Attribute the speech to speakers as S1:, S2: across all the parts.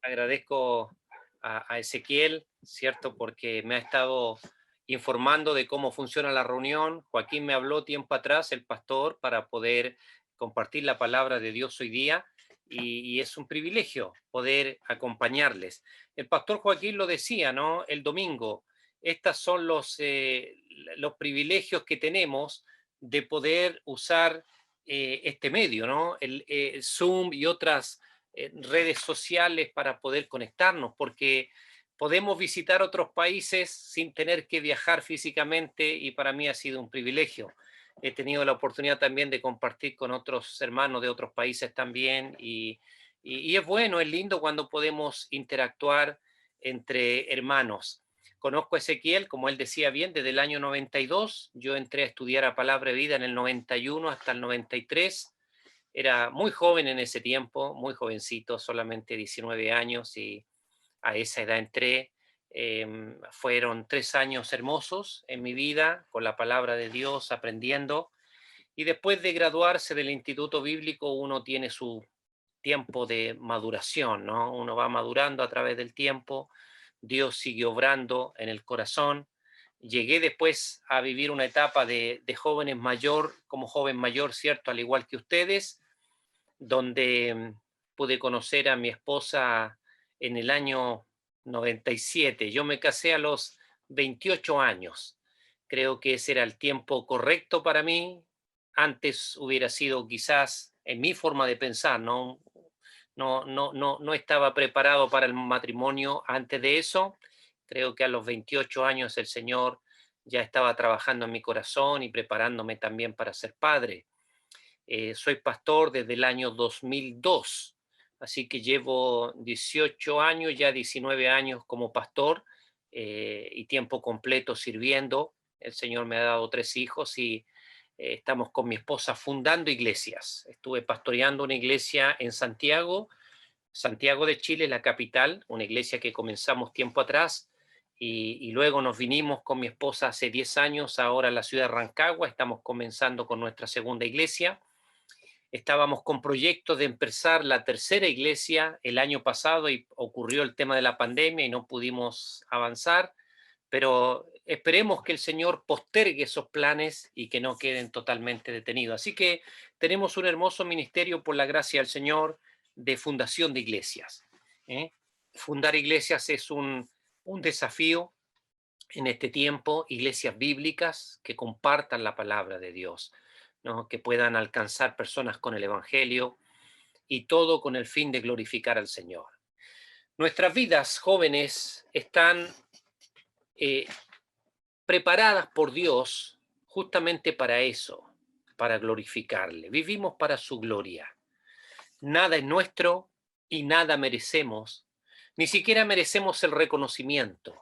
S1: agradezco a Ezequiel, ¿cierto? Porque me ha estado informando de cómo funciona la reunión. Joaquín me habló tiempo atrás, el pastor, para poder compartir la palabra de Dios hoy día y es un privilegio poder acompañarles. El pastor Joaquín lo decía, ¿no? El domingo, estos son los privilegios que tenemos de poder usar este medio, ¿no? El Zoom y otras redes sociales para poder conectarnos, porque podemos visitar otros países sin tener que viajar físicamente y para mí ha sido un privilegio. He tenido la oportunidad también de compartir con otros hermanos de otros países también y es bueno, es lindo cuando podemos interactuar entre hermanos. Conozco a Ezequiel, como él decía bien, desde el año 92. Yo entré a estudiar a Palabra de Vida en el 91 hasta el 93. Era muy joven en ese tiempo, muy jovencito, solamente 19 años y a esa edad entré. Fueron 3 años hermosos en mi vida, con la palabra de Dios, aprendiendo. Y después de graduarse del Instituto Bíblico, uno tiene su tiempo de maduración, ¿no? Uno va madurando a través del tiempo, Dios sigue obrando en el corazón. Llegué después a vivir una etapa de jóvenes mayor, como joven mayor, ¿cierto? Al igual que ustedes, donde pude conocer a mi esposa en el año 97. Yo me casé a los 28 años. Creo que ese era el tiempo correcto para mí. Antes hubiera sido quizás en mi forma de pensar, ¿no? No estaba preparado para el matrimonio antes de eso. Creo que a los 28 años el Señor ya estaba trabajando en mi corazón y preparándome también para ser padre. Soy pastor desde el año 2002, así que llevo 18 años, ya 19 años como pastor y tiempo completo sirviendo. El Señor me ha dado 3 hijos y estamos con mi esposa fundando iglesias. Estuve pastoreando una iglesia en Santiago, Santiago de Chile, la capital, una iglesia que comenzamos tiempo atrás y luego nos vinimos con mi esposa hace 10 años, ahora a la ciudad de Rancagua, estamos comenzando con nuestra segunda iglesia. Estábamos con proyectos de empezar la tercera iglesia el año pasado y ocurrió el tema de la pandemia y no pudimos avanzar, pero esperemos que el Señor postergue esos planes y que no queden totalmente detenidos. Así que tenemos un hermoso ministerio por la gracia del Señor de fundación de iglesias. ¿eh? Fundar iglesias es un desafío en este tiempo, iglesias bíblicas que compartan la palabra de Dios, ¿no? Que puedan alcanzar personas con el Evangelio y todo con el fin de glorificar al Señor. Nuestras vidas jóvenes están eh, preparadas por Dios justamente para eso, para glorificarle. Vivimos para su gloria. Nada es nuestro y nada merecemos. Ni siquiera merecemos el reconocimiento.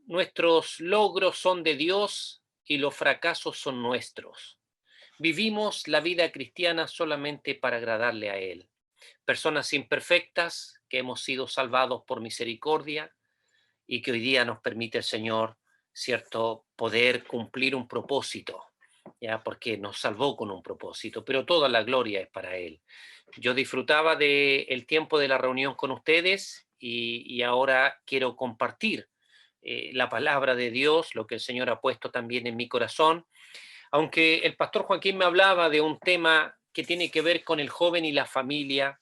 S1: Nuestros logros son de Dios y los fracasos son nuestros. Vivimos la vida cristiana solamente para agradarle a Él. Personas imperfectas que hemos sido salvados por misericordia y que hoy día nos permite el Señor, ¿cierto?, poder cumplir un propósito, ya, porque nos salvó con un propósito, pero toda la gloria es para Él. Yo disfrutaba del tiempo de la reunión con ustedes y ahora quiero compartir la palabra de Dios, lo que el Señor ha puesto también en mi corazón, aunque el pastor Joaquín me hablaba de un tema que tiene que ver con el joven y la familia,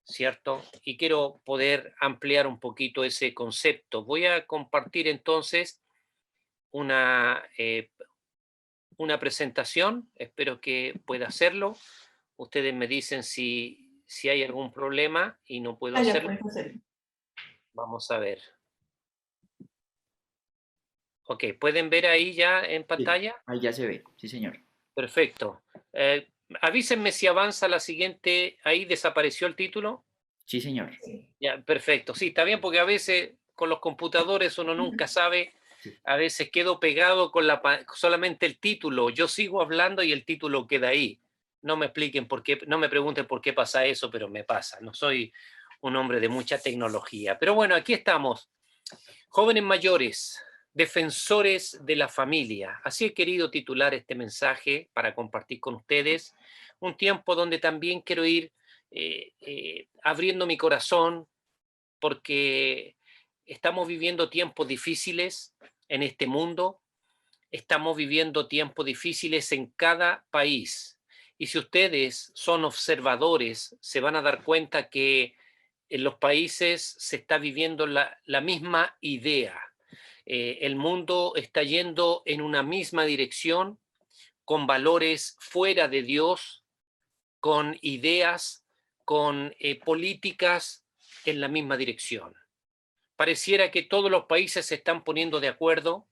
S1: ¿cierto? Y quiero poder ampliar un poquito ese concepto. Voy a compartir entonces una, eh, una presentación, espero que pueda hacerlo. Ustedes me dicen si hay algún problema y no puedo
S2: Ah, ya
S1: hacerlo.
S2: puedes hacerlo.
S1: Vamos a ver. Ok, ¿pueden ver ahí ya en
S2: Sí,
S1: pantalla?
S2: ahí ya se ve, sí, señor.
S1: Perfecto. Avísenme si avanza la siguiente. Ahí desapareció el título.
S2: Sí, señor. Sí.
S1: Ya, perfecto. Sí, está bien porque a veces con los computadores uno nunca sabe.
S2: Sí.
S1: A veces quedo pegado con solamente el título. Yo sigo hablando y el título queda ahí. No me expliquen por qué, no me pregunten por qué pasa eso, pero me pasa. No soy un hombre de mucha tecnología. Pero bueno, aquí estamos. Jóvenes mayores, defensores de la familia. Así he querido titular este mensaje para compartir con ustedes un tiempo donde también quiero ir abriendo mi corazón porque estamos viviendo tiempos difíciles en este mundo, estamos viviendo tiempos difíciles en cada país. Y si ustedes son observadores, se van a dar cuenta que en los países se está viviendo la misma idea. El mundo está yendo en una misma dirección, con valores fuera de Dios, con ideas, con políticas en la misma dirección. Pareciera que todos los países se están poniendo de acuerdo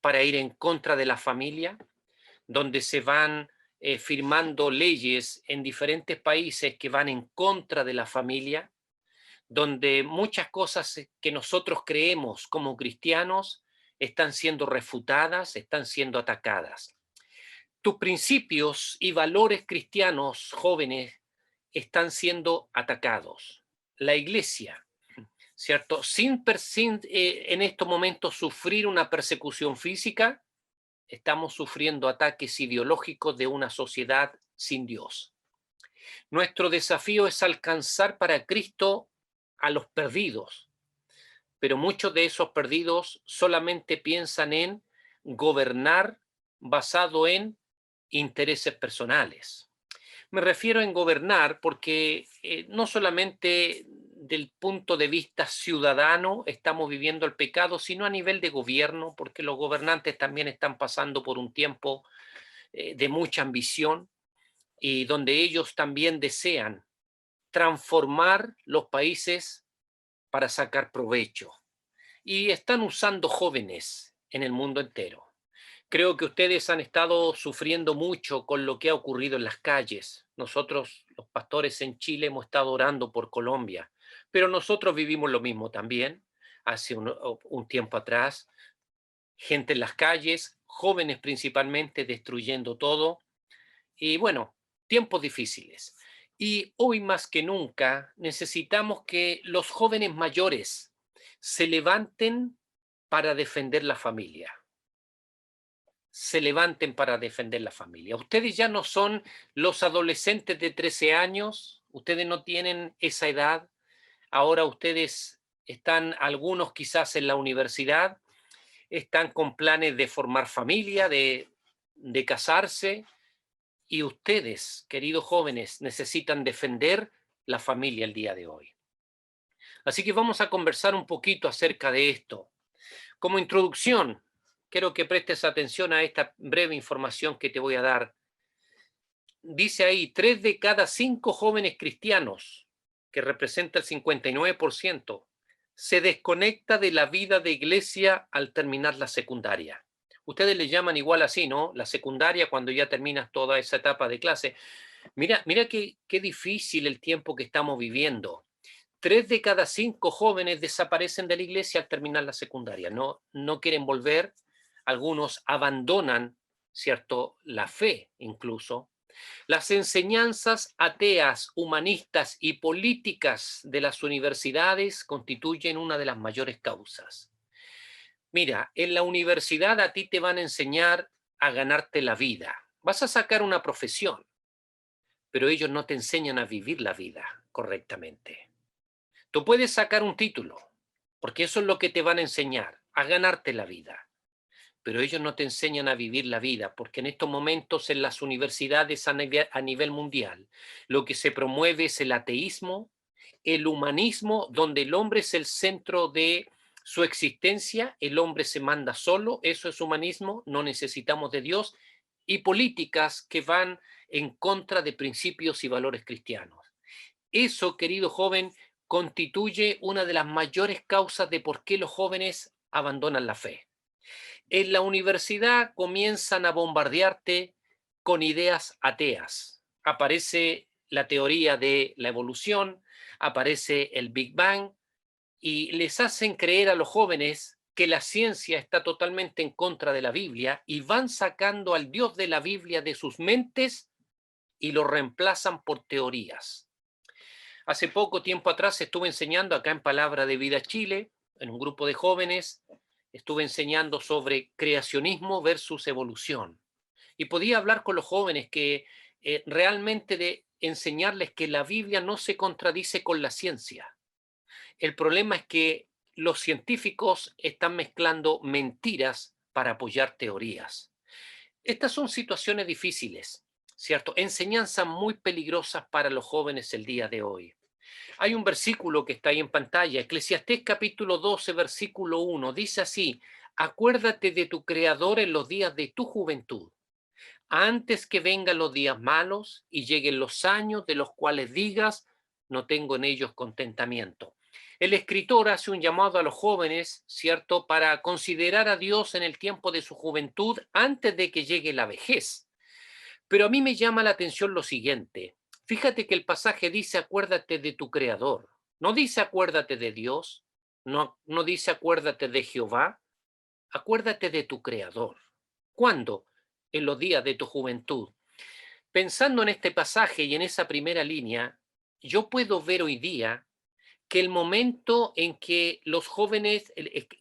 S1: para ir en contra de la familia, donde se van firmando leyes en diferentes países que van en contra de la familia, donde muchas cosas que nosotros creemos como cristianos están siendo refutadas, están siendo atacadas. Tus principios y valores cristianos, jóvenes, están siendo atacados. La iglesia, ¿cierto? Sin en estos momentos sufrir una persecución física, estamos sufriendo ataques ideológicos de una sociedad sin Dios. Nuestro desafío es alcanzar para Cristo a los perdidos, pero muchos de esos perdidos solamente piensan en gobernar basado en intereses personales. Me refiero en gobernar porque no solamente del punto de vista ciudadano estamos viviendo el pecado, sino a nivel de gobierno, porque los gobernantes también están pasando por un tiempo de mucha ambición y donde ellos también desean transformar los países para sacar provecho. Y están usando jóvenes en el mundo entero. Creo que ustedes han estado sufriendo mucho con lo que ha ocurrido en las calles. Nosotros, los pastores en Chile, hemos estado orando por Colombia, pero nosotros vivimos lo mismo también hace un tiempo atrás. Gente en las calles, jóvenes principalmente, destruyendo todo. Y bueno, tiempos difíciles. Y hoy más que nunca necesitamos que los jóvenes mayores se levanten para defender la familia. Se levanten para defender la familia. Ustedes ya no son los adolescentes de 13 años, ustedes no tienen esa edad, ahora ustedes están algunos quizás en la universidad, están con planes de formar familia, de casarse, y ustedes, queridos jóvenes, necesitan defender la familia el día de hoy. Así que vamos a conversar un poquito acerca de esto. Como introducción, quiero que prestes atención a esta breve información que te voy a dar. Dice ahí, 3 de cada 5 jóvenes cristianos, que representa el 59%, se desconecta de la vida de iglesia al terminar la secundaria. Ustedes le llaman igual así, ¿no? La secundaria, cuando ya terminas toda esa etapa de clase. Mira qué difícil el tiempo que estamos viviendo. 3 de cada 5 jóvenes desaparecen de la iglesia al terminar la secundaria. No quieren volver. Algunos abandonan, ¿cierto? La fe incluso. Las enseñanzas ateas, humanistas y políticas de las universidades constituyen una de las mayores causas. Mira, en la universidad a ti te van a enseñar a ganarte la vida. Vas a sacar una profesión, pero ellos no te enseñan a vivir la vida correctamente. Tú puedes sacar un título, porque eso es lo que te van a enseñar, a ganarte la vida. Pero ellos no te enseñan a vivir la vida, porque en estos momentos en las universidades a nivel mundial lo que se promueve es el ateísmo, el humanismo, donde el hombre es el centro de su existencia, el hombre se manda solo, eso es humanismo, no necesitamos de Dios, y políticas que van en contra de principios y valores cristianos. Eso, querido joven, constituye una de las mayores causas de por qué los jóvenes abandonan la fe. En la universidad comienzan a bombardearte con ideas ateas. Aparece la teoría de la evolución, aparece el Big Bang y les hacen creer a los jóvenes que la ciencia está totalmente en contra de la Biblia y van sacando al Dios de la Biblia de sus mentes y lo reemplazan por teorías. Hace poco tiempo atrás estuve enseñando acá en Palabra de Vida Chile, en un grupo de jóvenes, estuve enseñando sobre creacionismo versus evolución. Y podía hablar con los jóvenes que realmente enseñarles que la Biblia no se contradice con la ciencia. El problema es que los científicos están mezclando mentiras para apoyar teorías. Estas son situaciones difíciles, ¿cierto? Enseñanzas muy peligrosas para los jóvenes el día de hoy. Hay un versículo que está ahí en pantalla, Eclesiastés capítulo 12, versículo 1, dice así: acuérdate de tu Creador en los días de tu juventud, antes que vengan los días malos y lleguen los años de los cuales digas, no tengo en ellos contentamiento. El escritor hace un llamado a los jóvenes, ¿cierto?, para considerar a Dios en el tiempo de su juventud antes de que llegue la vejez. Pero a mí me llama la atención lo siguiente. Fíjate que el pasaje dice acuérdate de tu Creador. No dice acuérdate de Dios, no dice acuérdate de Jehová, acuérdate de tu Creador. ¿Cuándo? En los días de tu juventud. Pensando en este pasaje y en esa primera línea, yo puedo ver hoy día que el momento en que los jóvenes,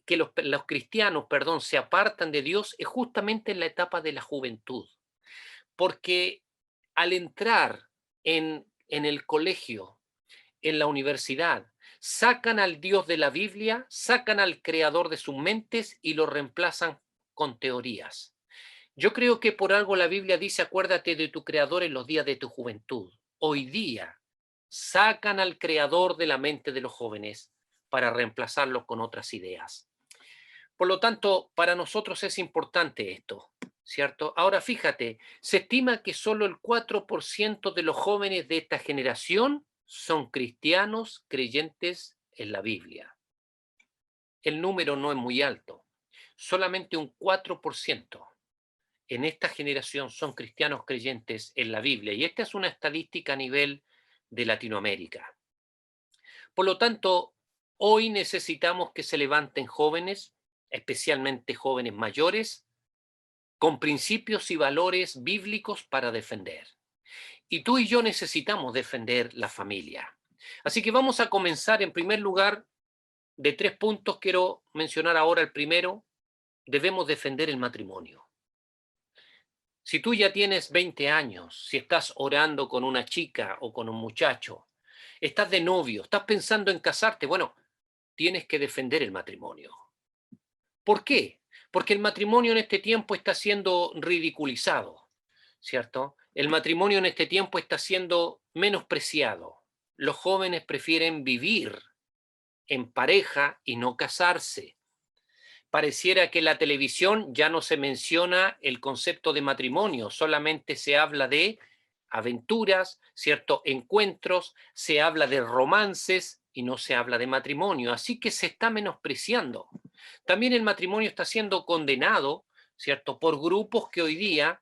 S1: que los cristianos, perdón, se apartan de Dios es justamente en la etapa de la juventud. Porque al entrar en el colegio, en la universidad, sacan al Dios de la Biblia, sacan al creador de sus mentes y lo reemplazan con teorías. Yo creo que por algo la Biblia dice acuérdate de tu creador en los días de tu juventud. Hoy día sacan al creador de la mente de los jóvenes para reemplazarlo con otras ideas. Por lo tanto, para nosotros es importante esto, ¿cierto? Ahora fíjate, se estima que solo el 4% de los jóvenes de esta generación son cristianos creyentes en la Biblia. El número no es muy alto, solamente un 4% en esta generación son cristianos creyentes en la Biblia, y esta es una estadística a nivel de Latinoamérica. Por lo tanto, hoy necesitamos que se levanten jóvenes, especialmente jóvenes mayores, con principios y valores bíblicos para defender. Y tú y yo necesitamos defender la familia. Así que vamos a comenzar en primer lugar de 3 puntos. Quiero mencionar ahora el primero. Debemos defender el matrimonio. Si tú ya tienes 20 años, si estás orando con una chica o con un muchacho, estás de novio, estás pensando en casarte, bueno, tienes que defender el matrimonio. ¿Por qué? Porque el matrimonio en este tiempo está siendo ridiculizado, ¿cierto? El matrimonio en este tiempo está siendo menospreciado. Los jóvenes prefieren vivir en pareja y no casarse. Pareciera que en la televisión ya no se menciona el concepto de matrimonio, solamente se habla de aventuras, ¿cierto? Encuentros, se habla de romances y no se habla de matrimonio. Así que se está menospreciando. También el matrimonio está siendo condenado, ¿cierto?, por grupos que hoy día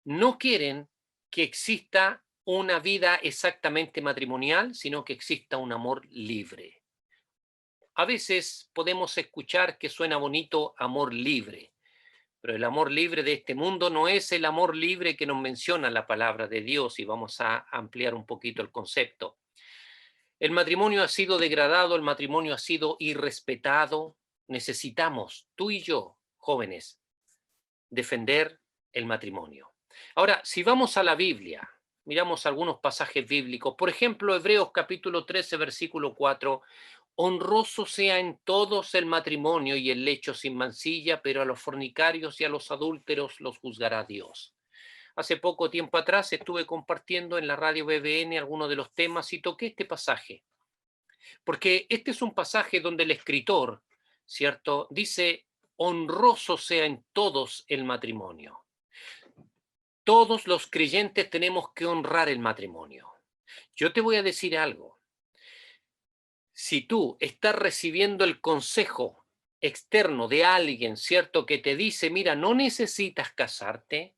S1: no quieren que exista una vida exactamente matrimonial, sino que exista un amor libre. A veces podemos escuchar que suena bonito amor libre, pero el amor libre de este mundo no es el amor libre que nos menciona la palabra de Dios, y vamos a ampliar un poquito el concepto. El matrimonio ha sido degradado, el matrimonio ha sido irrespetado. Necesitamos, tú y yo, jóvenes, defender el matrimonio. Ahora, si vamos a la Biblia, miramos algunos pasajes bíblicos. Por ejemplo, Hebreos capítulo 13, versículo 4. Honroso sea en todos el matrimonio y el lecho sin mancilla, pero a los fornicarios y a los adúlteros los juzgará Dios. Hace poco tiempo atrás estuve compartiendo en la radio BBN algunos de los temas y toqué este pasaje, porque este es un pasaje donde el escritor, ¿cierto?, dice, honroso sea en todos el matrimonio. Todos los creyentes tenemos que honrar el matrimonio. Yo te voy a decir algo. Si tú estás recibiendo el consejo externo de alguien, ¿cierto?, que te dice, mira, no necesitas casarte,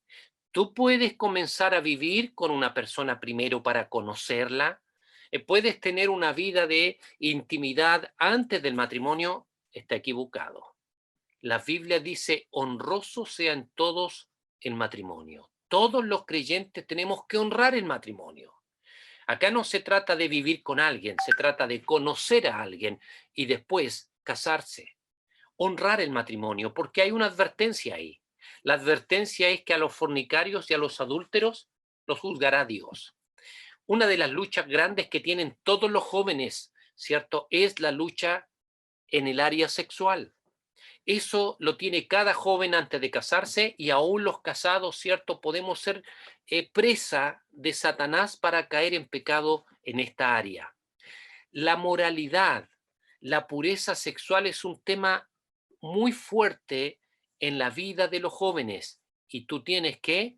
S1: tú puedes comenzar a vivir con una persona primero para conocerla, puedes tener una vida de intimidad antes del matrimonio, está equivocado. La Biblia dice, honroso sean todos el matrimonio. Todos los creyentes tenemos que honrar el matrimonio. Acá no se trata de vivir con alguien, se trata de conocer a alguien y después casarse. Honrar el matrimonio, porque hay una advertencia ahí. La advertencia es que a los fornicarios y a los adúlteros los juzgará Dios. una de las luchas grandes que tienen todos los jóvenes, ¿cierto? Es la lucha en el área sexual. Eso lo tiene cada joven antes de casarse y aún los casados, ¿cierto? Podemos ser presa de Satanás para caer en pecado en esta área. La moralidad, la pureza sexual es un tema muy fuerte en la vida de los jóvenes y tú tienes que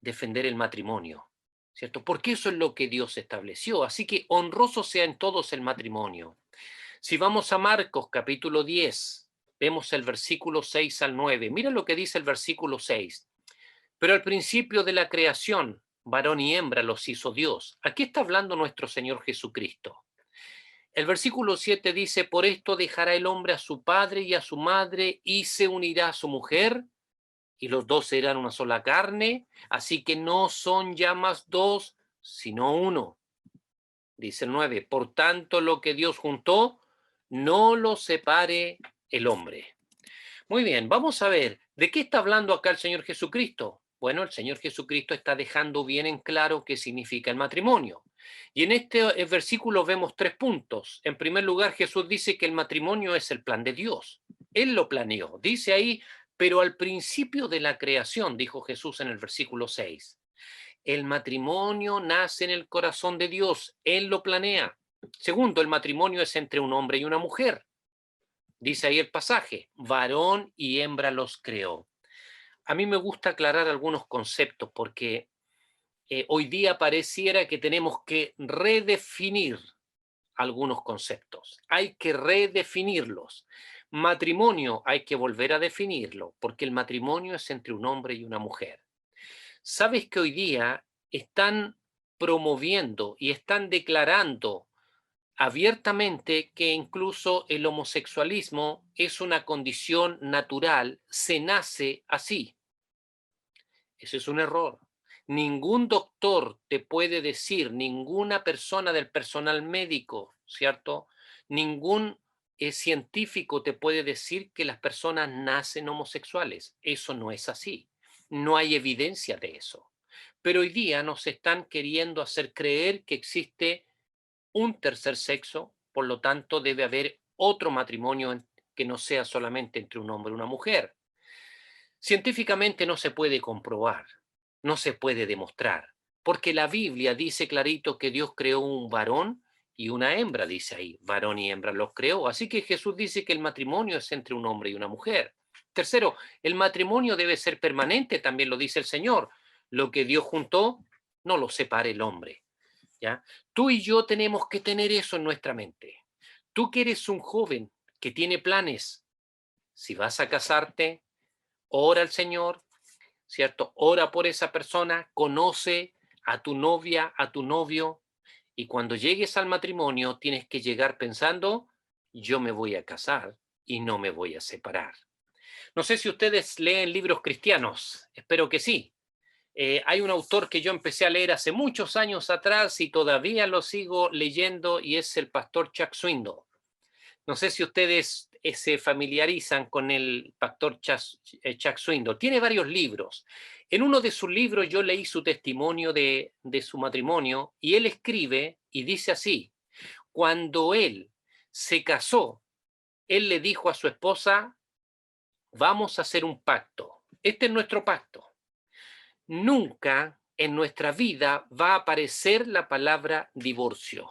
S1: defender el matrimonio, ¿cierto? Porque eso es lo que Dios estableció. Así que honroso sea en todos el matrimonio. Si vamos a Marcos capítulo 10, vemos el versículo 6 al 9. Mira lo que dice el versículo 6. Pero al principio de la creación, varón y hembra los hizo Dios. Aquí está hablando nuestro Señor Jesucristo. El versículo 7 dice, por esto dejará el hombre a su padre y a su madre y se unirá a su mujer y los dos serán una sola carne, así que no son ya más dos, sino uno. Dice el 9, por tanto lo que Dios juntó, no lo separe el hombre. Muy bien, vamos a ver, ¿de qué está hablando acá el Señor Jesucristo? Bueno, el Señor Jesucristo está dejando bien en claro qué significa el matrimonio. Y en este versículo vemos 3 puntos. En primer lugar, Jesús dice que el matrimonio es el plan de Dios. Él lo planeó. Dice ahí, pero al principio de la creación, dijo Jesús en el versículo 6. El matrimonio nace en el corazón de Dios. Él lo planea. Segundo, el matrimonio es entre un hombre y una mujer. Dice ahí el pasaje, varón y hembra los creó. A mí me gusta aclarar algunos conceptos porque hoy día pareciera que tenemos que redefinir algunos conceptos. Hay que redefinirlos. Matrimonio hay que volver a definirlo porque el matrimonio es entre un hombre y una mujer. ¿Sabes que hoy día están promoviendo y están declarando abiertamente que incluso el homosexualismo es una condición natural, se nace así? Ese es un error. Ningún doctor te puede decir, ninguna persona del personal médico, ¿cierto? Ningún científico te puede decir que las personas nacen homosexuales. Eso no es así. No hay evidencia de eso. Pero hoy día nos están queriendo hacer creer que existe un tercer sexo, por lo tanto debe haber otro matrimonio que no sea solamente entre un hombre y una mujer. Científicamente no se puede comprobar, no se puede demostrar, porque la Biblia dice clarito que Dios creó un varón y una hembra, dice ahí, varón y hembra los creó. Así que Jesús dice que el matrimonio es entre un hombre y una mujer. Tercero, el matrimonio debe ser permanente, también lo dice el Señor. Lo que Dios juntó, no lo separe el hombre. ¿Ya? Tú y yo tenemos que tener eso en nuestra mente. Tú que eres un joven que tiene planes, si vas a casarte, ora al Señor, ¿cierto? Ora por esa persona, conoce a tu novia, a tu novio, y cuando llegues al matrimonio tienes que llegar pensando, yo me voy a casar y no me voy a separar. No sé si ustedes leen libros cristianos, espero que sí. Hay un autor que yo empecé a leer hace muchos años atrás y todavía lo sigo leyendo y es el pastor Chuck Swindoll. No sé si ustedes se familiarizan con el pastor Chuck Swindoll. Tiene varios libros. En uno de sus libros yo leí su testimonio de su matrimonio y él escribe y dice así, cuando él se casó, él le dijo a su esposa, vamos a hacer un pacto. Este es nuestro pacto. Nunca en nuestra vida va a aparecer la palabra divorcio.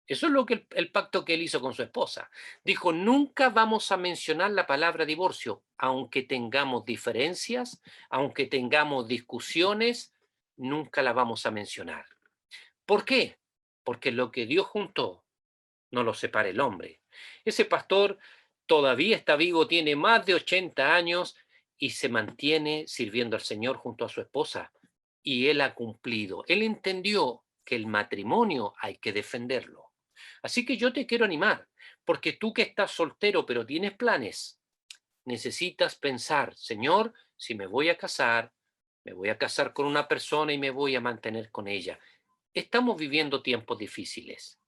S1: Eso es lo que el pacto que él hizo con su esposa. Dijo, nunca vamos a mencionar la palabra divorcio, aunque tengamos diferencias, aunque tengamos discusiones, nunca la vamos a mencionar. ¿Por qué? Porque lo que Dios juntó no lo separa el hombre. Ese pastor todavía está vivo, tiene más de 80 años y se mantiene sirviendo al Señor junto a su esposa. Y él ha cumplido. Él entendió que el matrimonio hay que defenderlo. Así que yo te quiero animar, porque tú que estás soltero pero tienes planes, necesitas pensar, Señor, si me voy a casar con una persona y me voy a mantener con ella. Estamos viviendo tiempos difíciles,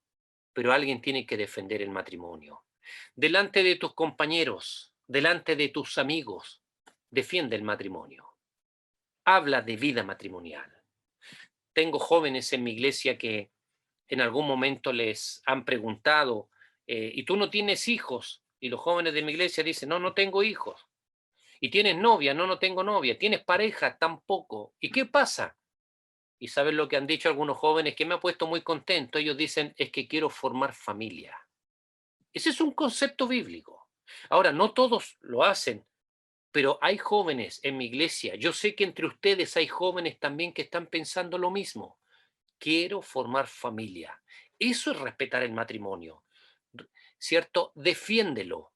S1: pero alguien tiene que defender el matrimonio. Delante de tus compañeros, delante de tus amigos, defiende el matrimonio. Habla de vida matrimonial. tengo jóvenes en mi iglesia que en algún momento les han preguntado, ¿y tú no tienes hijos? Y los jóvenes de mi iglesia dicen, no, no tengo hijos. ¿Y tienes novia? No, no tengo novia. ¿Tienes pareja? Tampoco. ¿Y qué pasa? Y saben lo que han dicho algunos jóvenes que me ha puesto muy contento. Ellos dicen, es que quiero formar familia. Ese es un concepto bíblico. Ahora, no todos lo hacen, pero hay jóvenes en mi iglesia. Yo sé que entre ustedes hay jóvenes también que están pensando lo mismo. Quiero formar familia. Eso es respetar el matrimonio, ¿cierto? Defiéndelo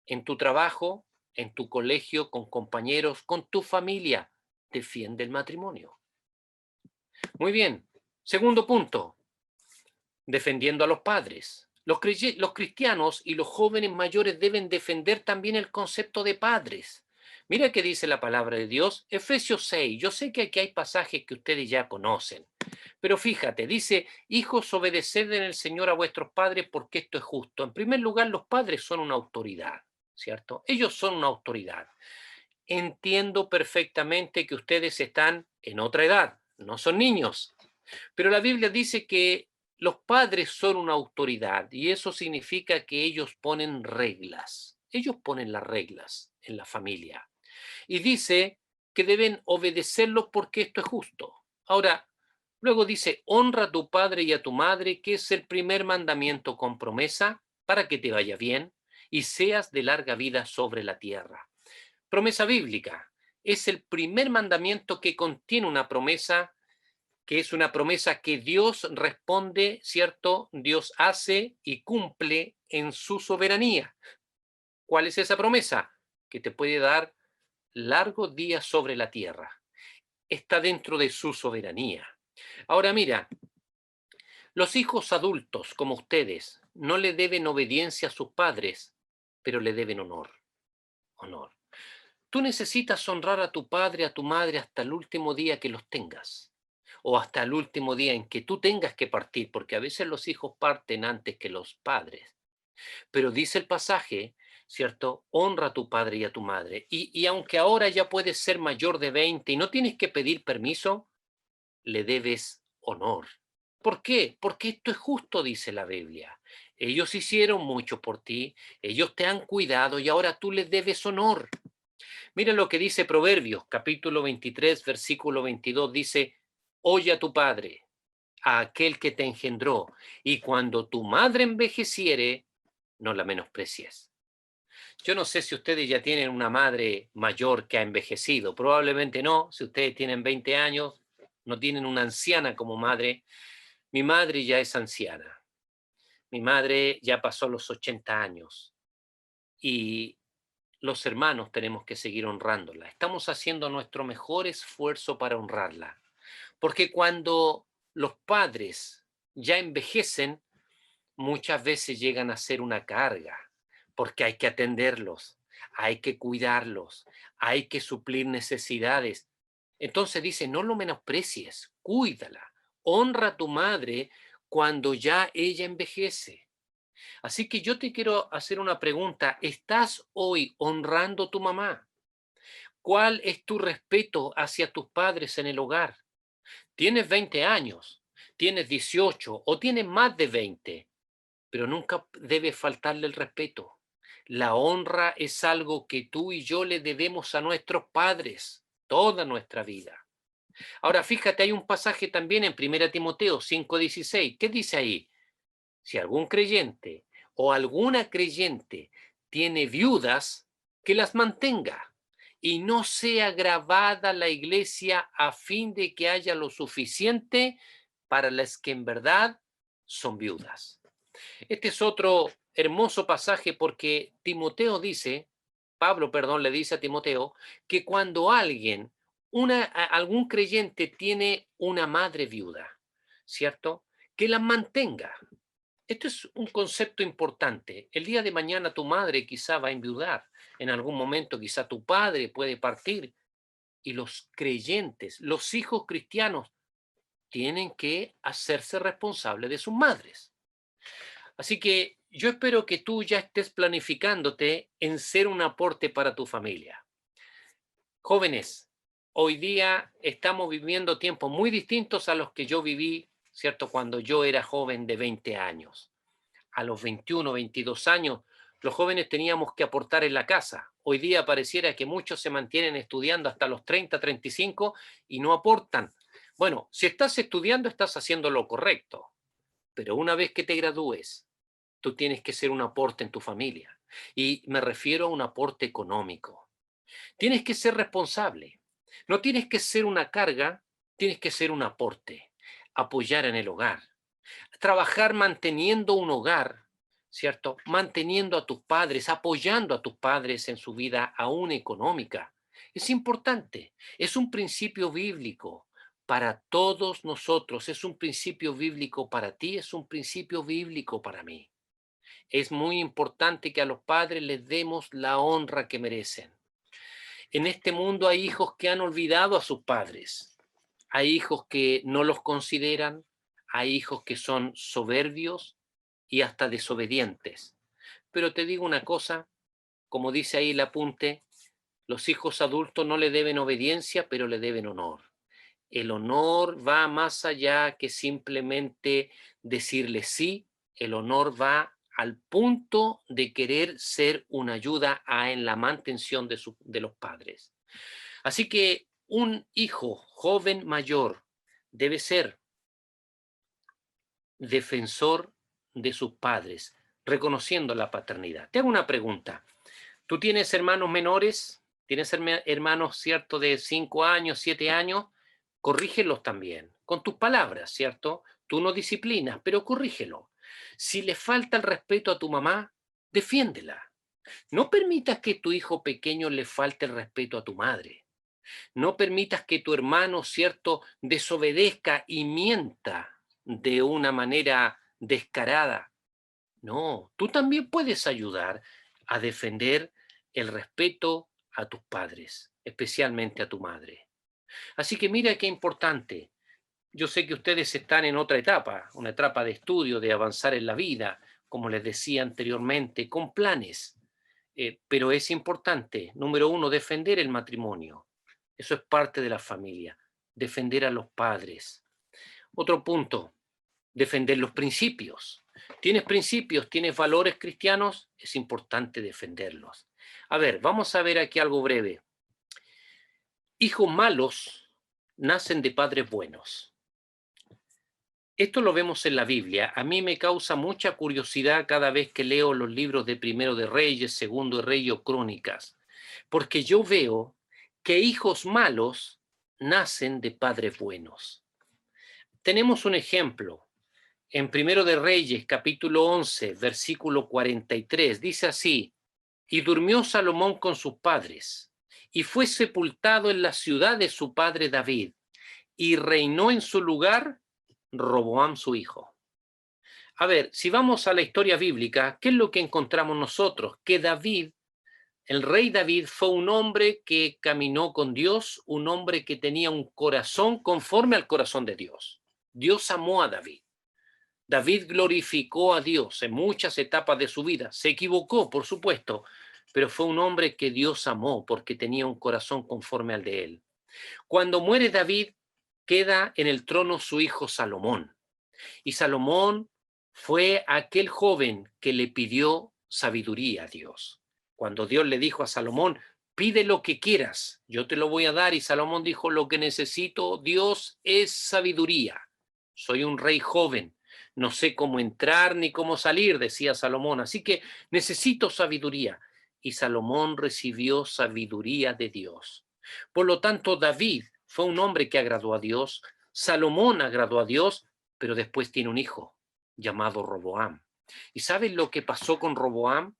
S1: en tu trabajo, en tu colegio, con compañeros, con tu familia. Defiende el matrimonio. Muy bien. Segundo punto, defendiendo a los padres. Los cristianos y los jóvenes mayores deben defender también el concepto de padres. Mira qué dice la palabra de Dios, Efesios 6. Yo sé que aquí hay pasajes que ustedes ya conocen, pero fíjate, dice, hijos, obedeced en el Señor a vuestros padres porque esto es justo. En primer lugar, los padres son una autoridad, ¿cierto? Ellos son una autoridad. Entiendo perfectamente que ustedes están en otra edad, no son niños, pero la Biblia dice que los padres son una autoridad y eso significa que ellos ponen reglas. Ellos ponen las reglas en la familia. Y dice que deben obedecerlos porque esto es justo. Ahora, luego dice, honra a tu padre y a tu madre, que es el primer mandamiento con promesa para que te vaya bien y seas de larga vida sobre la tierra. Promesa bíblica. Es el primer mandamiento que contiene una promesa que es una promesa que Dios responde, ¿cierto? Dios hace y cumple en su soberanía. ¿Cuál es esa promesa? Que te puede dar largos días sobre la tierra. Está dentro de su soberanía. Ahora mira, los hijos adultos como ustedes no le deben obediencia a sus padres, pero le deben honor. Honor. Tú necesitas honrar a tu padre, a tu madre hasta el último día que los tengas. O hasta el último día en que tú tengas que partir, porque a veces los hijos parten antes que los padres. Pero dice el pasaje, ¿cierto? Honra a tu padre y a tu madre. Y aunque ahora ya puedes ser mayor de 20 y no tienes que pedir permiso, le debes honor. ¿Por qué? Porque esto es justo, dice la Biblia. Ellos hicieron mucho por ti, ellos te han cuidado y ahora tú les debes honor. Mira lo que dice Proverbios, capítulo 23, versículo 22, dice, oye a tu padre, a aquel que te engendró, y cuando tu madre envejeciere, no la menosprecies. Yo no sé si ustedes ya tienen una madre mayor que ha envejecido, probablemente no, si ustedes tienen 20 años, no tienen una anciana como madre. Mi madre ya es anciana, mi madre ya pasó los 80 años y los hermanos tenemos que seguir honrándola. Estamos haciendo nuestro mejor esfuerzo para honrarla, porque cuando los padres ya envejecen, muchas veces llegan a ser una carga, porque hay que atenderlos, hay que cuidarlos, hay que suplir necesidades. Entonces dice, no lo menosprecies, cuídala, honra a tu madre cuando ya ella envejece. Así que yo te quiero hacer una pregunta. ¿Estás hoy honrando a tu mamá? ¿Cuál es tu respeto hacia tus padres en el hogar? Tienes 20 años, tienes 18 o tienes más de 20, pero nunca debe faltarle el respeto. La honra es algo que tú y yo le debemos a nuestros padres toda nuestra vida. Ahora, fíjate, hay un pasaje también en 1 Timoteo 5:16. ¿Qué dice ahí? Si algún creyente o alguna creyente tiene viudas, que las mantenga y no sea gravada la iglesia a fin de que haya lo suficiente para las que en verdad son viudas. Este es otro hermoso pasaje porque Timoteo dice, Pablo, perdón, le dice a Timoteo que cuando alguien, algún creyente tiene una madre viuda, ¿cierto? Que la mantenga. Esto es un concepto importante. El día de mañana tu madre quizá va a enviudar. En algún momento quizá tu padre puede partir. Y los creyentes, los hijos cristianos, tienen que hacerse responsables de sus madres. Así que yo espero que tú ya estés planificándote en ser un aporte para tu familia. Jóvenes, hoy día estamos viviendo tiempos muy distintos a los que yo viví, ¿cierto? Cuando yo era joven de 20 años. A los 21, 22 años, los jóvenes teníamos que aportar en la casa. Hoy día pareciera que muchos se mantienen estudiando hasta los 30, 35 y no aportan. Bueno, si estás estudiando, estás haciendo lo correcto, pero una vez que te gradúes, tú tienes que ser un aporte en tu familia. Y me refiero a un aporte económico. Tienes que ser responsable. No tienes que ser una carga, tienes que ser un aporte. Apoyar en el hogar. Trabajar manteniendo un hogar, ¿cierto? Manteniendo a tus padres, apoyando a tus padres en su vida aún económica. Es importante. Es un principio bíblico para todos nosotros. Es un principio bíblico para ti, es un principio bíblico para mí. Es muy importante que a los padres les demos la honra que merecen. En este mundo hay hijos que han olvidado a sus padres. Hay hijos que no los consideran, hay hijos que son soberbios y hasta desobedientes. Pero te digo una cosa, como dice ahí el apunte, los hijos adultos no le deben obediencia, pero le deben honor. El honor va más allá que simplemente decirle sí, el honor va al punto de querer ser una ayuda en la mantención de los padres. Así que un hijo joven mayor debe ser defensor de sus padres, reconociendo la paternidad. Te hago una pregunta. ¿Tú tienes hermanos menores? ¿Tienes hermanos, cierto, de 5 años, 7 años? Corrígelos también, con tus palabras, ¿cierto? Tú no disciplinas, pero corrígelo. Si le falta el respeto a tu mamá, defiéndela. No permitas que tu hijo pequeño le falte el respeto a tu madre. No permitas que tu hermano, ¿cierto?, desobedezca y mienta de una manera descarada. No, tú también puedes ayudar a defender el respeto a tus padres, especialmente a tu madre. Así que mira qué importante. Yo sé que ustedes están en otra etapa, una etapa de estudio, de avanzar en la vida, como les decía anteriormente, con planes. Pero es importante, número uno, defender el matrimonio. Eso es parte de la familia. Defender a los padres. Otro punto, defender los principios. ¿Tienes principios? ¿Tienes valores cristianos? Es importante defenderlos. A ver, vamos a ver aquí algo breve. Hijos malos nacen de padres buenos. Esto lo vemos en la Biblia. A mí me causa mucha curiosidad cada vez que leo los libros de Primero de Reyes, Segundo de Reyes o Crónicas, porque yo veo que hijos malos nacen de padres buenos. Tenemos un ejemplo. En Primero de Reyes, capítulo 11, versículo 43, dice así: y durmió Salomón con sus padres, y fue sepultado en la ciudad de su padre David, y reinó en su lugar Roboam su hijo. A ver, si vamos a la historia bíblica, ¿qué es lo que encontramos nosotros? Que David, el rey David, fue un hombre que caminó con Dios, un hombre que tenía un corazón conforme al corazón de Dios. Dios amó a David. David glorificó a Dios en muchas etapas de su vida. Se equivocó, por supuesto, pero fue un hombre que Dios amó porque tenía un corazón conforme al de él. Cuando muere David, queda en el trono su hijo Salomón. Y Salomón fue aquel joven que le pidió sabiduría a Dios. Cuando Dios le dijo a Salomón, pide lo que quieras, yo te lo voy a dar. Y Salomón dijo, lo que necesito, Dios, es sabiduría. Soy un rey joven, no sé cómo entrar ni cómo salir, decía Salomón, así que necesito sabiduría. Y Salomón recibió sabiduría de Dios. Por lo tanto, David fue un hombre que agradó a Dios, Salomón agradó a Dios, pero después tiene un hijo llamado Roboam. ¿Y saben lo que pasó con Roboam?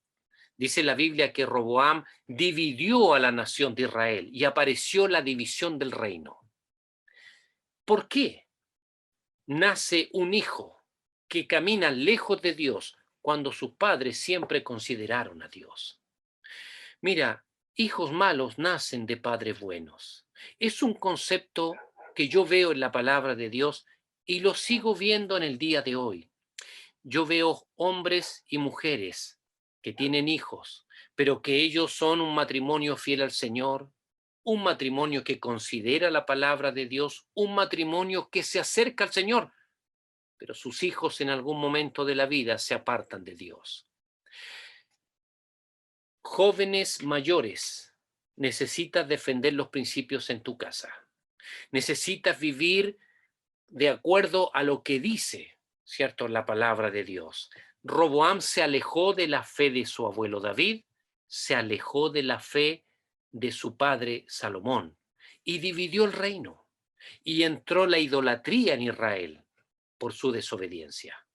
S1: Dice la Biblia que Roboam dividió a la nación de Israel y apareció la división del reino. ¿Por qué nace un hijo que camina lejos de Dios cuando sus padres siempre consideraron a Dios? Mira, hijos malos nacen de padres buenos. Es un concepto que yo veo en la palabra de Dios y lo sigo viendo en el día de hoy. Yo veo hombres y mujeres que tienen hijos, pero que ellos son un matrimonio fiel al Señor, un matrimonio que considera la palabra de Dios, un matrimonio que se acerca al Señor, pero sus hijos en algún momento de la vida se apartan de Dios. Jóvenes mayores, necesitas defender los principios en tu casa. Necesitas vivir de acuerdo a lo que dice, ¿cierto?, la palabra de Dios. Roboam se alejó de la fe de su abuelo David, se alejó de la fe de su padre Salomón y dividió el reino. Y entró la idolatría en Israel por su desobediencia.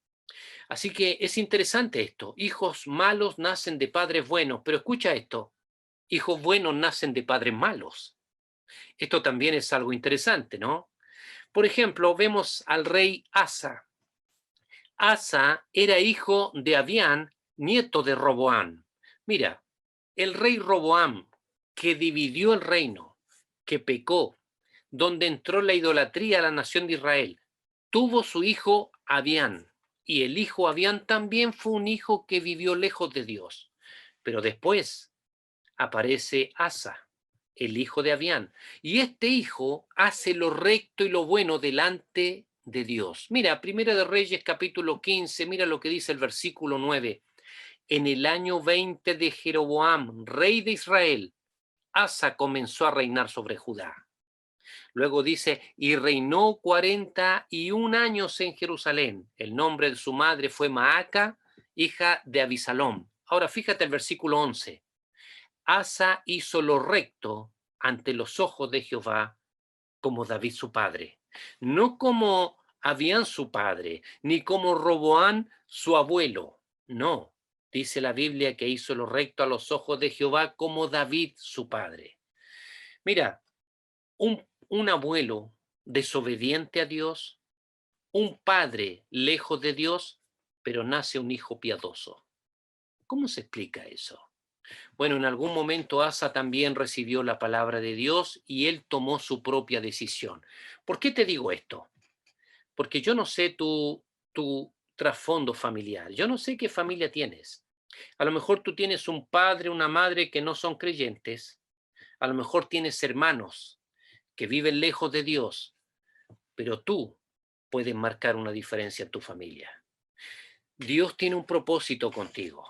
S1: Así que es interesante esto. Hijos malos nacen de padres buenos, pero escucha esto. Hijos buenos nacen de padres malos. Esto también es algo interesante, ¿no? Por ejemplo, vemos al rey Asa. Asa era hijo de Abián, nieto de Roboam. Mira, el rey Roboam, que dividió el reino, que pecó, donde entró la idolatría a la nación de Israel, tuvo su hijo Abián. Y el hijo Abián también fue un hijo que vivió lejos de Dios. Pero después aparece Asa, el hijo de Abián. Y este hijo hace lo recto y lo bueno delante de Dios. Mira, Primera de Reyes capítulo 15, mira lo que dice el versículo 9. En el año 20 de Jeroboam, rey de Israel, Asa comenzó a reinar sobre Judá. Luego dice, y reinó 41 años en Jerusalén. El nombre de su madre fue Maaca, hija de Abisalom. Ahora fíjate el versículo 11. Asa hizo lo recto ante los ojos de Jehová, como David su padre. No como Abián su padre, ni como Roboán su abuelo. No, dice la Biblia que hizo lo recto a los ojos de Jehová, como David su padre. Mira, un abuelo desobediente a Dios, un padre lejos de Dios, pero nace un hijo piadoso. ¿Cómo se explica eso? Bueno, en algún momento Asa también recibió la palabra de Dios y él tomó su propia decisión. ¿Por qué te digo esto? Porque yo no sé tu trasfondo familiar, yo no sé qué familia tienes. A lo mejor tú tienes un padre, una madre que no son creyentes, a lo mejor tienes hermanos que viven lejos de Dios, pero tú puedes marcar una diferencia en tu familia. Dios tiene un propósito contigo.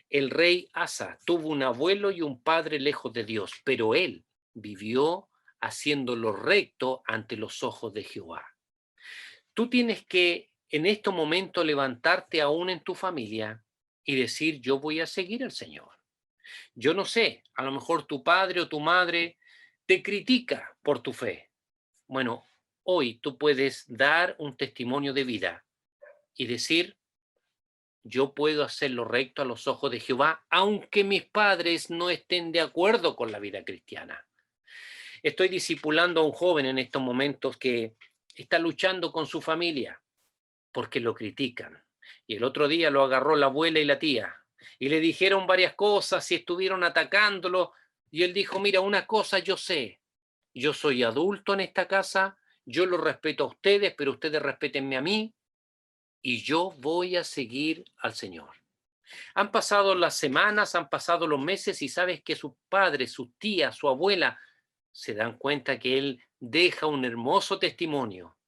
S1: El rey Asa tuvo un abuelo y un padre lejos de Dios, pero él vivió haciendo lo recto ante los ojos de Jehová. Tú tienes que en este momento levantarte aún en tu familia y decir, yo voy a seguir al Señor. Yo no sé, a lo mejor tu padre o tu madre te critica por tu fe. Bueno, hoy tú puedes dar un testimonio de vida y decir, yo puedo hacer lo recto a los ojos de Jehová, aunque mis padres no estén de acuerdo con la vida cristiana. Estoy discipulando a un joven en estos momentos que está luchando con su familia porque lo critican. Y el otro día lo agarró la abuela y la tía y le dijeron varias cosas y estuvieron atacándolo. Y él dijo, mira, una cosa yo sé, yo soy adulto en esta casa, yo lo respeto a ustedes, pero ustedes respétenme a mí y yo voy a seguir al Señor. Han pasado las semanas, han pasado los meses y sabes que sus padres, sus tías, su abuela se dan cuenta que él deja un hermoso testimonio.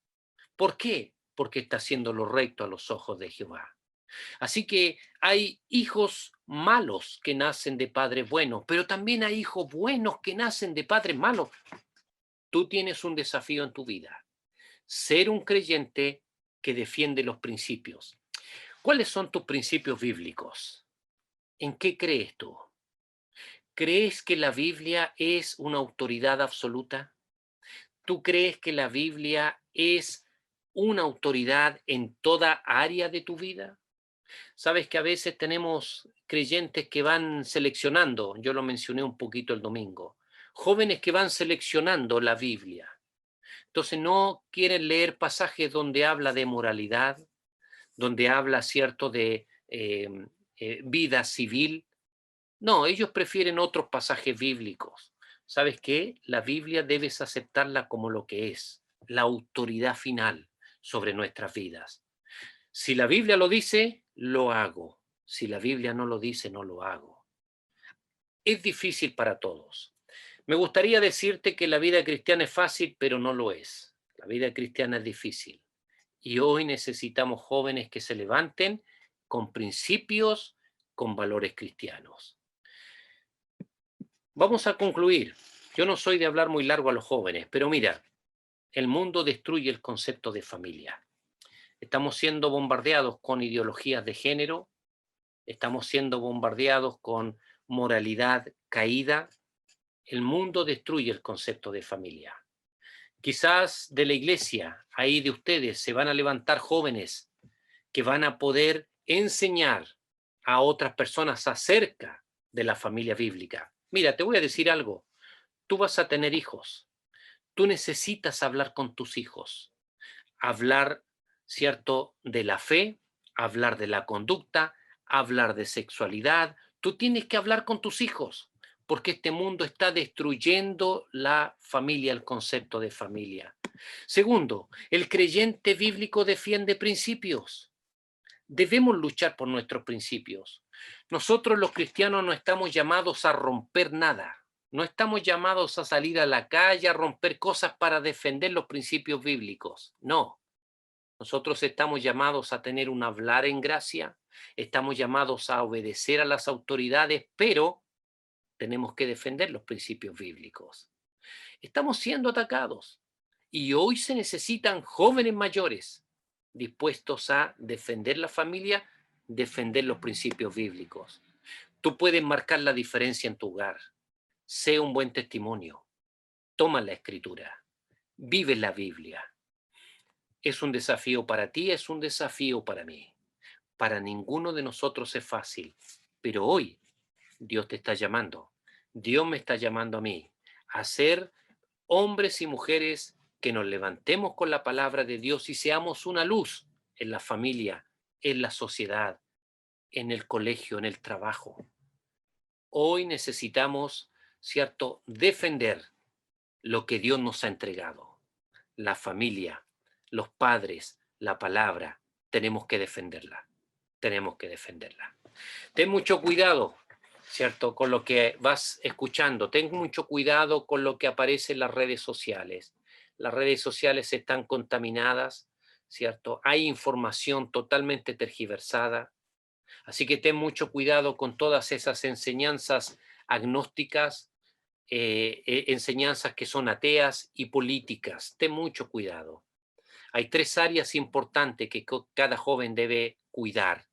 S1: ¿Por qué? Porque está haciendo lo recto a los ojos de Jehová. Así que hay hijos malos que nacen de padres buenos, pero también hay hijos buenos que nacen de padres malos. Tú tienes un desafío en tu vida, ser un creyente que defiende los principios. ¿Cuáles son tus principios bíblicos? ¿En qué crees tú? ¿Crees que la Biblia es una autoridad absoluta? ¿Tú crees que la Biblia es una autoridad en toda área de tu vida? Sabes que a veces tenemos creyentes que van seleccionando, yo lo mencioné un poquito el domingo, jóvenes que van seleccionando la Biblia. Entonces no quieren leer pasajes donde habla de moralidad, donde habla, cierto, de vida civil. No, ellos prefieren otros pasajes bíblicos. ¿Sabes qué? La Biblia debes aceptarla como lo que es, la autoridad final sobre nuestras vidas. Si la Biblia lo dice, lo hago. Si la Biblia no lo dice, no lo hago. Es difícil para todos, Me gustaría decirte que la vida cristiana es fácil, pero no lo es. La vida cristiana es difícil. Y hoy necesitamos jóvenes que se levanten con principios, con valores cristianos. Vamos a concluir. Yo no soy de hablar muy largo a los jóvenes, pero mira, el mundo destruye el concepto de familia. Estamos siendo bombardeados con ideologías de género, estamos siendo bombardeados con moralidad caída. El mundo destruye el concepto de familia. Quizás de la iglesia, ahí de ustedes, se van a levantar jóvenes que van a poder enseñar a otras personas acerca de la familia bíblica. Mira, te voy a decir algo. Tú vas a tener hijos. Tú necesitas hablar con tus hijos. Hablar, ¿cierto?, de la fe, hablar de la conducta, hablar de sexualidad. Tú tienes que hablar con tus hijos, porque este mundo está destruyendo la familia, el concepto de familia. Segundo, el creyente bíblico defiende principios. Debemos luchar por nuestros principios. Nosotros los cristianos no estamos llamados a romper nada. No estamos llamados a salir a la calle a romper cosas para defender los principios bíblicos. No. Nosotros estamos llamados a tener un hablar en gracia, estamos llamados a obedecer a las autoridades, pero tenemos que defender los principios bíblicos. Estamos siendo atacados y hoy se necesitan jóvenes mayores dispuestos a defender la familia, defender los principios bíblicos. Tú puedes marcar la diferencia en tu hogar. Sé un buen testimonio. Toma la escritura. Vive la Biblia. Es un desafío para ti, es un desafío para mí. Para ninguno de nosotros es fácil, pero hoy Dios te está llamando. Dios me está llamando a mí a ser hombres y mujeres que nos levantemos con la palabra de Dios y seamos una luz en la familia, en la sociedad, en el colegio, en el trabajo. Hoy necesitamos, ¿cierto?, defender lo que Dios nos ha entregado. La familia, los padres, la palabra, tenemos que defenderla. Tenemos que defenderla. Ten mucho cuidado, ¿cierto?, con lo que vas escuchando. Ten mucho cuidado con lo que aparece en las redes sociales. Las redes sociales están contaminadas, ¿cierto? Hay información totalmente tergiversada. Así que ten mucho cuidado con todas esas enseñanzas agnósticas, enseñanzas que son ateas y políticas. Ten mucho cuidado. Hay 3 áreas importantes que cada joven debe cuidar.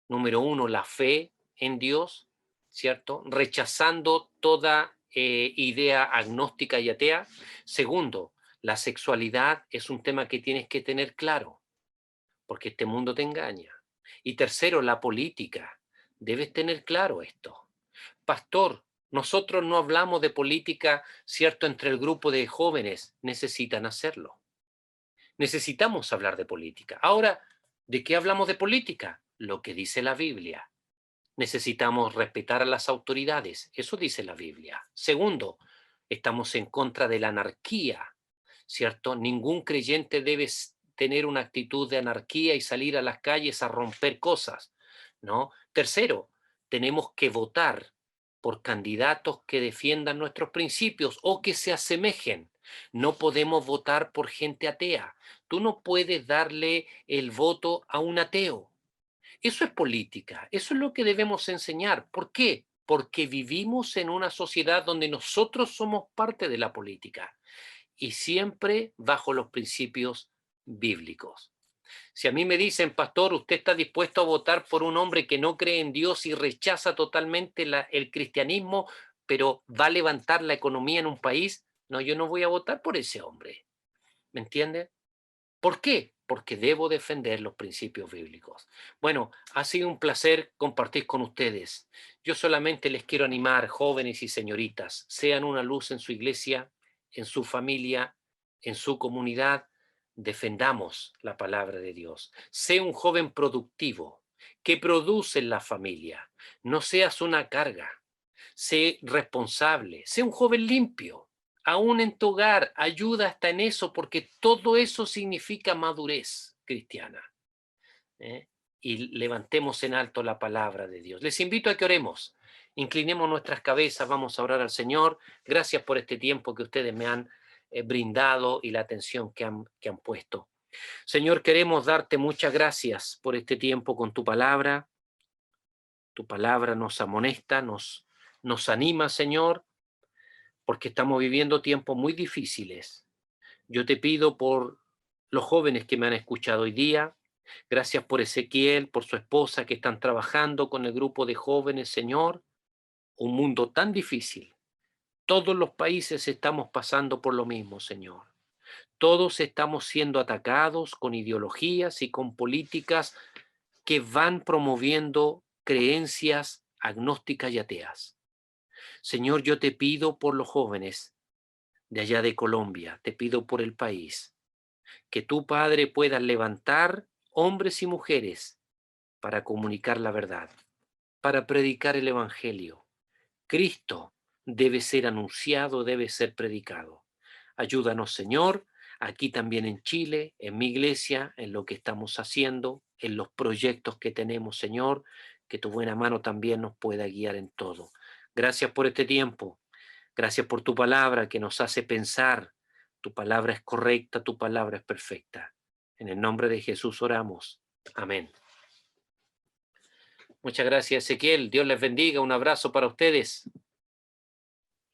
S1: Número 1, la fe en Dios, ¿cierto? Rechazando toda idea agnóstica y atea. Segundo, la sexualidad es un tema que tienes que tener claro, porque este mundo te engaña. Y tercero, la política. Debes tener claro esto. Pastor, nosotros no hablamos de política, ¿cierto?, entre el grupo de jóvenes. Necesitan hacerlo. Necesitamos hablar de política. Ahora, ¿de qué hablamos de política? Lo que dice la Biblia. Necesitamos respetar a las autoridades. Eso dice la Biblia. Segundo, estamos en contra de la anarquía, ¿cierto? Ningún creyente debe tener una actitud de anarquía y salir a las calles a romper cosas, ¿no? Tercero, tenemos que votar por candidatos que defiendan nuestros principios o que se asemejen. No podemos votar por gente atea. Tú no puedes darle el voto a un ateo. Eso es política, eso es lo que debemos enseñar. ¿Por qué? Porque vivimos en una sociedad donde nosotros somos parte de la política y siempre bajo los principios bíblicos. Si a mí me dicen, pastor, usted está dispuesto a votar por un hombre que no cree en Dios y rechaza totalmente el cristianismo, pero va a levantar la economía en un país, no, yo no voy a votar por ese hombre. ¿Me entiende? ¿Por qué? Porque debo defender los principios bíblicos. Bueno, ha sido un placer compartir con ustedes. Yo solamente les quiero animar, jóvenes y señoritas, sean una luz en su iglesia, en su familia, en su comunidad. Defendamos la palabra de Dios. Sé un joven productivo que produce en la familia. No seas una carga. Sé responsable. Sé un joven limpio. Aún en tu hogar, ayuda hasta en eso, porque todo eso significa madurez cristiana. ¿eh? y levantemos en alto la palabra de Dios. Les invito a que oremos. Inclinemos nuestras cabezas, vamos a orar al Señor. Gracias por este tiempo que ustedes me han brindado y la atención que han puesto. Señor, queremos darte muchas gracias por este tiempo con tu palabra. Tu palabra nos amonesta, nos anima, Señor, porque estamos viviendo tiempos muy difíciles. Yo te pido por los jóvenes que me han escuchado hoy día. Gracias por Ezequiel, por su esposa que están trabajando con el grupo de jóvenes, Señor. Un mundo tan difícil. Todos los países estamos pasando por lo mismo, Señor. Todos estamos siendo atacados con ideologías y con políticas que van promoviendo creencias agnósticas y ateas. Señor, yo te pido por los jóvenes de allá de Colombia, te pido por el país, que tú, Padre, puedas levantar hombres y mujeres para comunicar la verdad, para predicar el Evangelio. Cristo debe ser anunciado, debe ser predicado. Ayúdanos, Señor, aquí también en Chile, en mi iglesia, en lo que estamos haciendo, en los proyectos que tenemos, Señor, que tu buena mano también nos pueda guiar en todo. Gracias por este tiempo. Gracias por tu palabra que nos hace pensar. Tu palabra es correcta, tu palabra es perfecta. En el nombre de Jesús oramos. Amén. Muchas gracias, Ezequiel. Dios les bendiga. Un abrazo para ustedes.